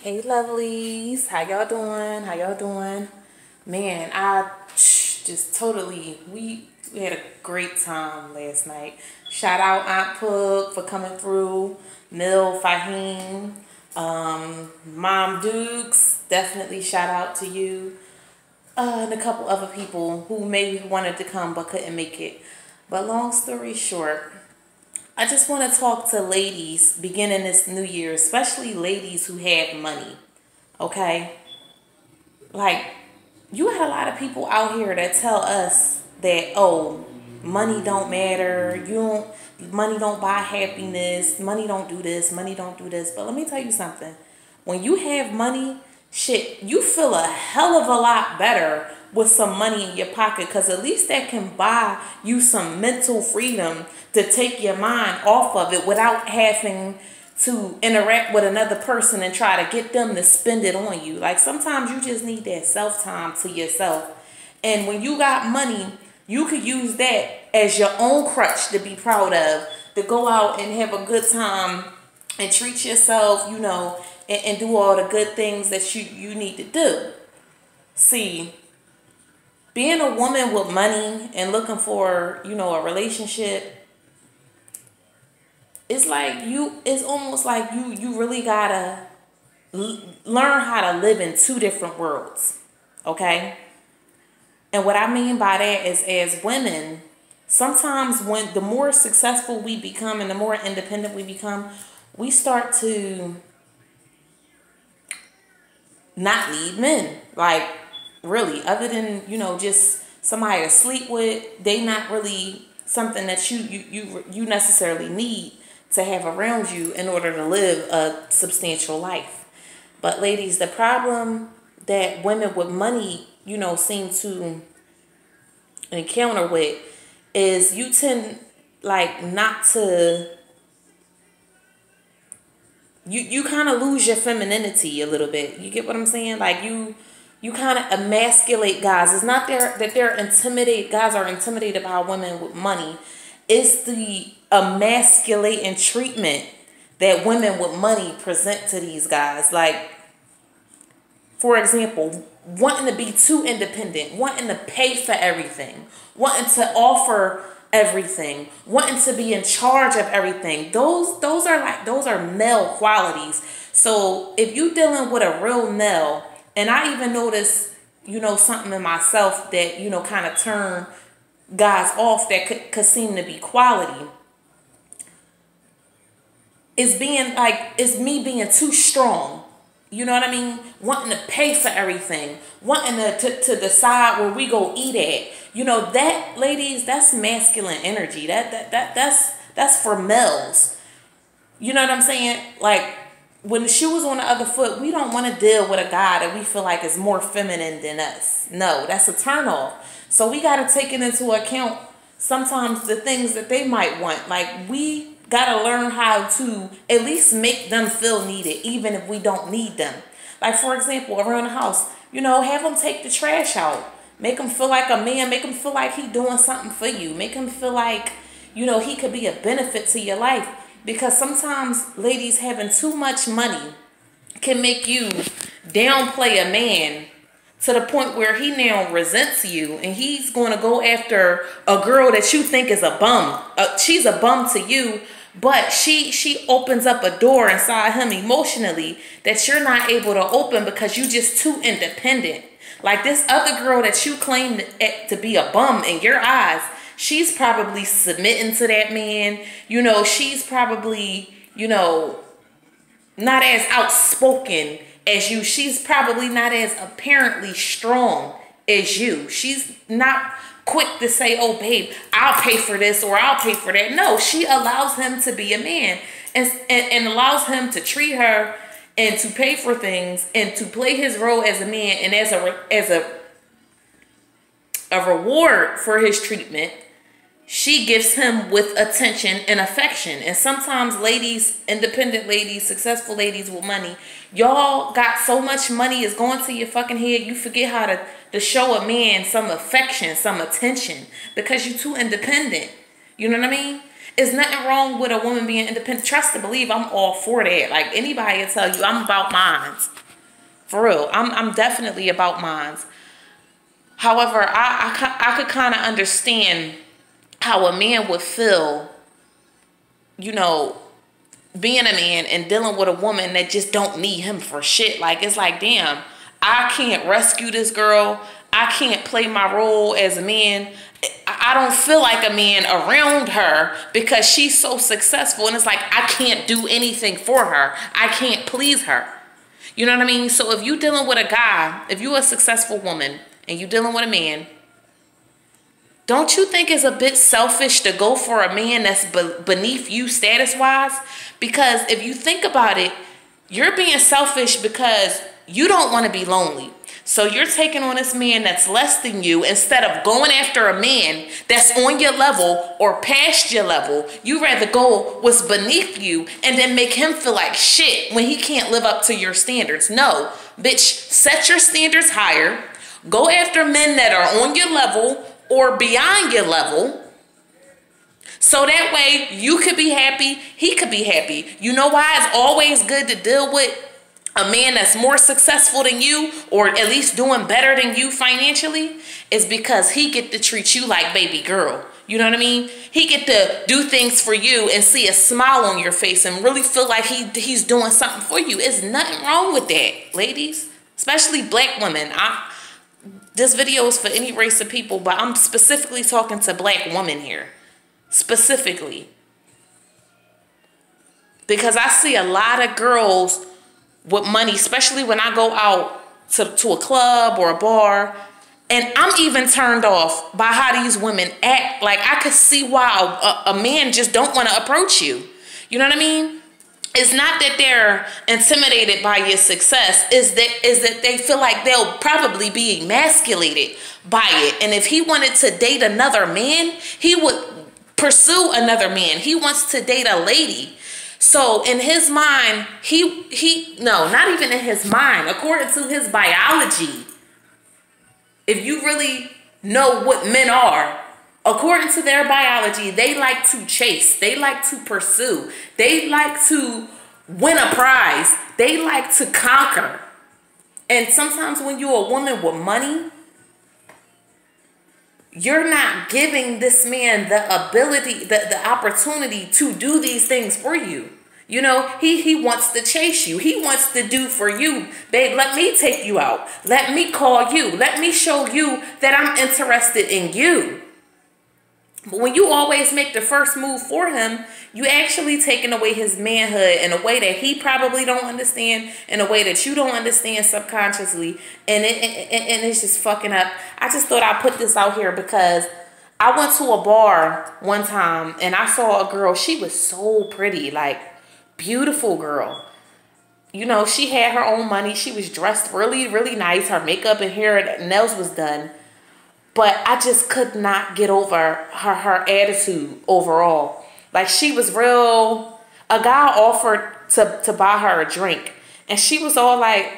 Hey lovelies, how y'all doing? How y'all doing? Man, I just totally, we had a great time last night. Shout out Aunt Pug for coming through, Nil Fahim, Mom Dukes, definitely shout out to you, and a couple other people who maybe wanted to come but couldn't make it. But long story short, I just want to talk to ladies beginning this new year, especially ladies who have money. Okay? Like, you had a lot of people out here that tell us that, oh, money don't matter. Money don't buy happiness. Money don't do this. Money don't do this. But let me tell you something. When you have money, shit, you feel a hell of a lot better with some money in your pocket, because at least that can buy you some mental freedom to take your mind off of it without having to interact with another person and try to get them to spend it on you. Like, sometimes you just need that self time to yourself. And when you got money, you could use that as your own crutch to be proud of, to go out and have a good time and treat yourself, and do all the good things that you need to do. See, being a woman with money and looking for, a relationship, it's almost like you really gotta learn how to live in two different worlds. Okay? And what I mean by that is, as women, sometimes when the more successful we become and the more independent we become, we start to not need men. Like, really, other than, just somebody to sleep with, they not really something that you necessarily need to have around you in order to live a substantial life. But ladies, the problem that women with money, seem to encounter with is you tend like not to you kind of lose your femininity a little bit. You get what I'm saying? Like, you kind of emasculate guys. It's not that they're intimidated. Guys are intimidated by women with money. It's the emasculating treatment that women with money present to these guys. Like, for example, wanting to be too independent, wanting to pay for everything, wanting to offer everything, wanting to be in charge of everything. Those are male qualities. So if you dealing with a real male, and I even noticed, something in myself that, kind of turn guys off that could seem to be quality, it's me being too strong. You know what I mean? Wanting to pay for everything. Wanting to decide where we go eat at. That, ladies, that's masculine energy. That's for males. You know what I'm saying? Like, when the shoe is on the other foot, we don't want to deal with a guy that we feel like is more feminine than us. No, that's a turnoff. So we got to take it into account sometimes the things that they might want. Like, we gotta learn how to at least make them feel needed, even if we don't need them. Like, for example, around the house, have them take the trash out. Make them feel like a man. Make him feel like he doing something for you. Make him feel like, he could be a benefit to your life. Because sometimes, ladies, having too much money can make you downplay a man to the point where he now resents you, and he's going to go after a girl that you think is a bum. She's a bum to you, but she opens up a door inside him emotionally that you're not able to open because you just too independent. Like, this other girl that you claim to be a bum in your eyes, she's probably submitting to that man. She's probably, not as outspoken as you. She's probably not as apparently strong as you. She's not quick to say, oh, babe, I'll pay for this or I'll pay for that. No, she allows him to be a man and allows him to treat her and to pay for things and to play his role as a man. And as a reward for his treatment, she gifts him with attention and affection. And sometimes ladies, independent ladies, successful ladies with money, y'all got so much money is going to your fucking head, you forget how to show a man some affection, some attention, because you're too independent. You know what I mean? Is nothing wrong with a woman being independent. Trust and believe, I'm all for that. Like, anybody will tell you, I'm about mines. For real, I'm definitely about mines. However, I could kind of understand how a man would feel, you know, being a man and dealing with a woman that just don't need him for shit. Like, it's like, damn, I can't rescue this girl. I can't play my role as a man. I don't feel like a man around her because she's so successful. And it's like, I can't do anything for her. I can't please her. You know what I mean? So if you dealing with a guy, if you're a successful woman and you dealing with a man, don't you think it's a bit selfish to go for a man that's beneath you status-wise? Because if you think about it, you're being selfish because you don't want to be lonely. So you're taking on this man that's less than you instead of going after a man that's on your level or past your level. You rather go what's beneath you and then make him feel like shit when he can't live up to your standards. No, bitch, set your standards higher. Go after men that are on your level or beyond your level. So that way you could be happy, he could be happy. You know why it's always good to deal with a man that's more successful than you, or at least doing better than you financially? Is because he get to treat you like baby girl. You know what I mean? He get to do things for you and see a smile on your face and really feel like he's doing something for you. There's nothing wrong with that, ladies. Especially black women. This video is for any race of people, but I'm specifically talking to black women here. Specifically. Because I see a lot of girls with money, especially when I go out to a club or a bar, and I'm even turned off by how these women act. Like, I could see why a man just don't want to approach you. You know what I mean? It's not that they're intimidated by your success. Is that they feel like they'll probably be emasculated by it. And if he wanted to date another man, he would pursue another man. He wants to date a lady. So in his mind, no, not even in his mind, according to his biology, if you really know what men are, according to their biology, they like to chase, they like to pursue, they like to win a prize, they like to conquer. And sometimes when you're a woman with money, you're not giving this man the ability, the opportunity to do these things for you. You know, he wants to chase you. He wants to do for you. Babe, let me take you out. Let me call you. Let me show you that I'm interested in you. But when you always make the first move for him, you actually taking away his manhood in a way that he probably don't understand, in a way that you don't understand subconsciously, and it's just fucking up. I just thought I'd put this out here because I went to a bar one time and I saw a girl. She was so pretty, like beautiful girl. You know, she had her own money. She was dressed really, really nice. Her makeup and hair and nails was done. But I just could not get over her attitude overall. Like, she was real. A guy offered to buy her a drink. And she was all like,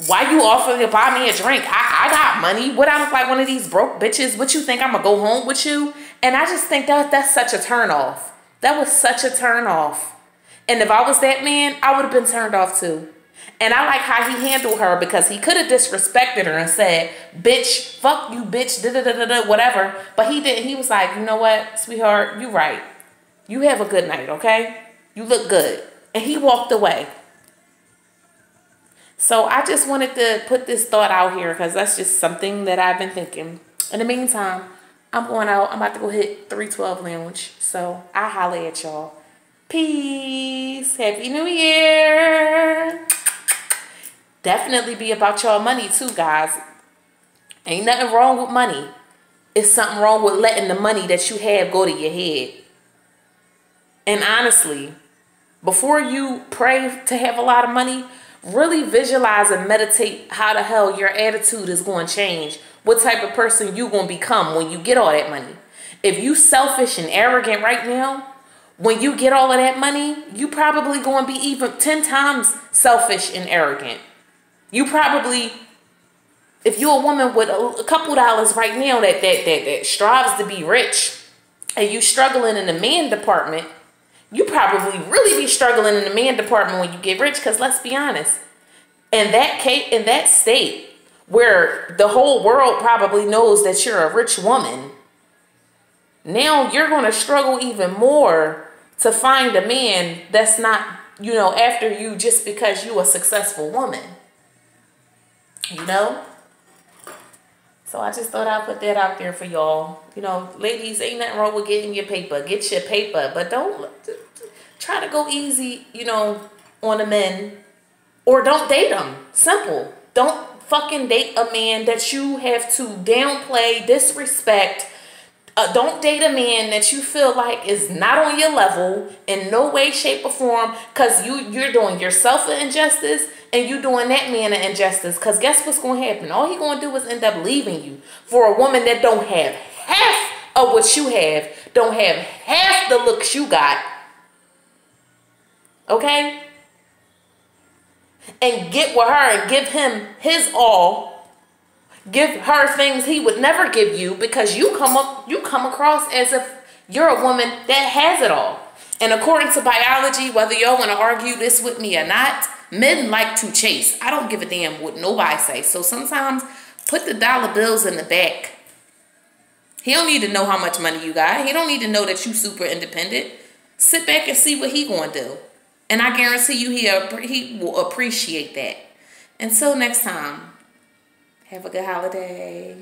why you offering to buy me a drink? I got money. What, I look like one of these broke bitches? What, you think I'm going to go home with you? And I just think that's such a turnoff. That was such a turnoff. And if I was that man, I would have been turned off too. And I like how he handled her, because he could have disrespected her and said, bitch, fuck you, bitch, da-da-da-da-da, whatever. But he didn't. He was like, you know what, sweetheart, you right. You have a good night, okay? You look good. And he walked away. So I just wanted to put this thought out here because that's just something that I've been thinking. In the meantime, I'm going out. I'm about to go hit 312 Lounge. So I'll holler at y'all. Peace. Happy New Year. Definitely be about y'all money too, guys. Ain't nothing wrong with money. It's something wrong with letting the money that you have go to your head. And honestly, before you pray to have a lot of money, really visualize and meditate how the hell your attitude is going to change. What type of person you going to become when you get all that money. If you selfish and arrogant right now, when you get all of that money, you probably going to be even 10 times selfish and arrogant. You probably, if you're a woman with a couple dollars right now that strives to be rich, and you struggling in the man department, you probably really be struggling in the man department when you get rich. Because let's be honest, in that case, in that state where the whole world probably knows that you're a rich woman, now you're going to struggle even more to find a man that's not, you know, after you just because you a successful woman, you know? So I just thought I'd put that out there for y'all. You know, ladies, ain't nothing wrong with getting your paper. Get your paper. But don't try to go easy, you know, on the men. Or don't date them. Simple. Don't fucking date a man that you have to downplay, disrespect. Don't date a man that you feel like is not on your level in no way, shape, or form, because you're doing yourself an injustice and you doing that man an injustice. Because guess what's going to happen? All he going to do is end up leaving you for a woman that don't have half of what you have, don't have half the looks you got. Okay? And get with her and give him his all. Give her things he would never give you, because you come across as if you're a woman that has it all. And according to biology, whether y'all want to argue this with me or not, men like to chase. I don't give a damn what nobody say. So sometimes put the dollar bills in the back. He don't need to know how much money you got. He don't need to know that you super independent. Sit back and see what he gonna do. And I guarantee you he will appreciate that. Until next time. Have a good holiday.